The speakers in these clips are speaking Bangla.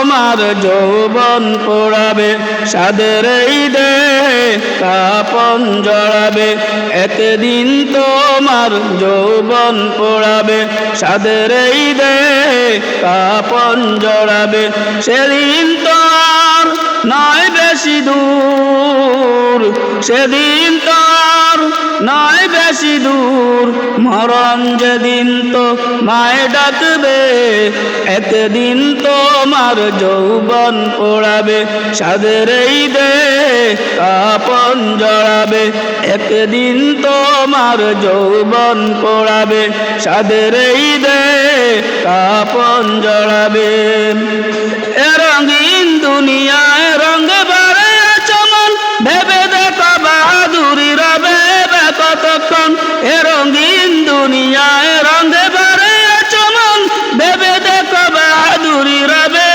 তোমার যৌবন পোড়াবে, সাদের এই দেহে কাপন জড়াবে। একদিন তোমার যৌবন পোড়াবে, সাদের এই দেহে কাপন জড়াবে। সেদিন তো আর নয় বেশি দূর, সেদিন তো আর নয় বেশি দূর, মরণ যেদিন তো মায় ডাকবে। একদিন তোমার যৌবন পোড়াবে, সাদের এই দেহে কাপন জড়াবে। একদিন তোমার যৌবন পোড়াবে, সাদের এই দেহে কাপন জড়াবে। এ রঙিন দুনিয়ায় রঙ বাড়ে চমন, ভেবে দেখো বাহাদুরি রবে কতক্ষণ। এ রঙিন দুনিয়ায় রঙ বাড়ে চমন, ভেবে দেখো বাহাদুরি রবে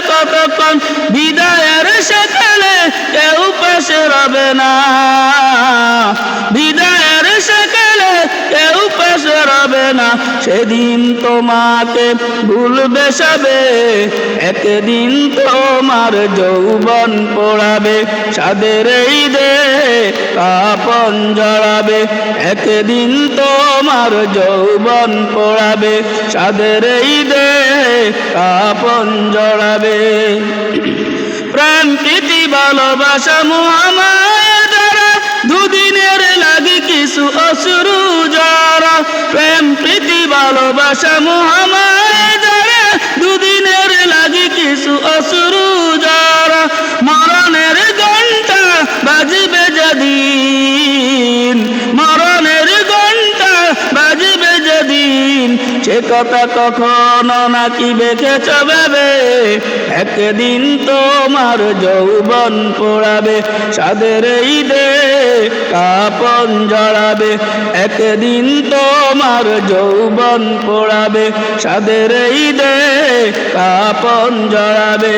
কতক্ষণ। বিদায়ের সেখানে কেউ পাশে রবে না, বিদায়ের সেখানে কেউ পাশে রবে না। সেদিন তোমাকে ভুলবে সবে, একদিন তোমার যৌবন পোড়াবে, সাদের এই দেহে কাপন জড়াবে। একদিন তোমার যৌবন পোড়াবে, সাদের এই দেহে কাপন জড়াবে। প্রেম প্রীতি ভালোবাসা মহামায়া দ্বারা দুদিনের লাগে কিছু অশ্রু জড়া। প্রেম প্রীতি ভালোবাসা মহামায়া দ্বারা দুদিনের লাগে কিছু অশ্রু জড়া। মরণের ঘণ্টা বাজিবে যেদিন, মরণের ঘণ্টা বাজিবে যেদিন, সে কথা কখনো নাকি দেখেছ ভেবে। একদিন তোমার যৌবন পোড়াবে, সাদের এই দেহে কাপন জড়াবে। একদিন তোমার যৌবন পোড়াবে, সাদের এই দেহে কাপন জড়াবে।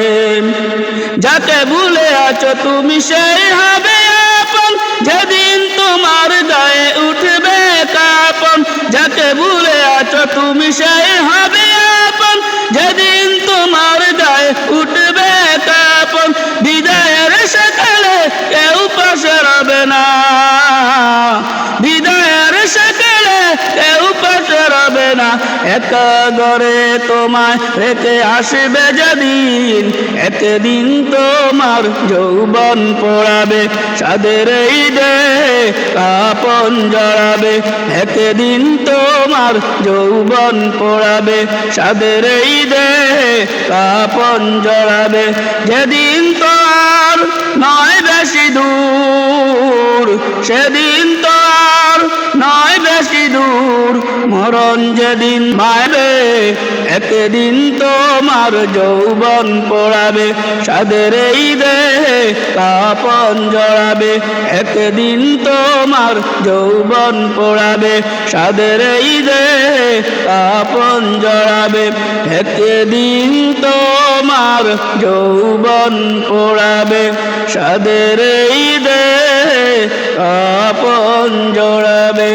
যাকে ভুলে আছো তুমি সেই হবে আপন, যেদিন তোমার গায়ে উঠবে কাপন। যাকে ভুলে আছো তুমি সেই হবে আপন, যেদিন তোমার গায়ে উঠবে কাপন। বিদায়ের সেকালে কেউ পাশে রবে না, বিদায়ের সেকালে কেউ পাশে রবে না। একা ঘরে তোমায় রেখে আসবে যেদিন, একদিন তোমার যৌবন পোড়াবে, সাদের এই দেহে কাপন জড়াবে। একদিন তোমার যৌবন পোড়াবে, সাদের এই দেহে কাপন জড়াবে। যেদিন তো আর নয় বেশি দূর, সেদিন তো আর নয় বেশি দূর, মরণ যেদিন মারবে। একদিন তোমার যৌবন পোড়াবে, সাদের এই দেহে কাপন জড়াবে। একদিন তোমার যৌবন পোড়াবে, সাদের এই দেহে কাপন জড়াবে। একদিন তোমার যৌবন পোড়াবে, সাদের এই দেহে কাপন জড়াবে।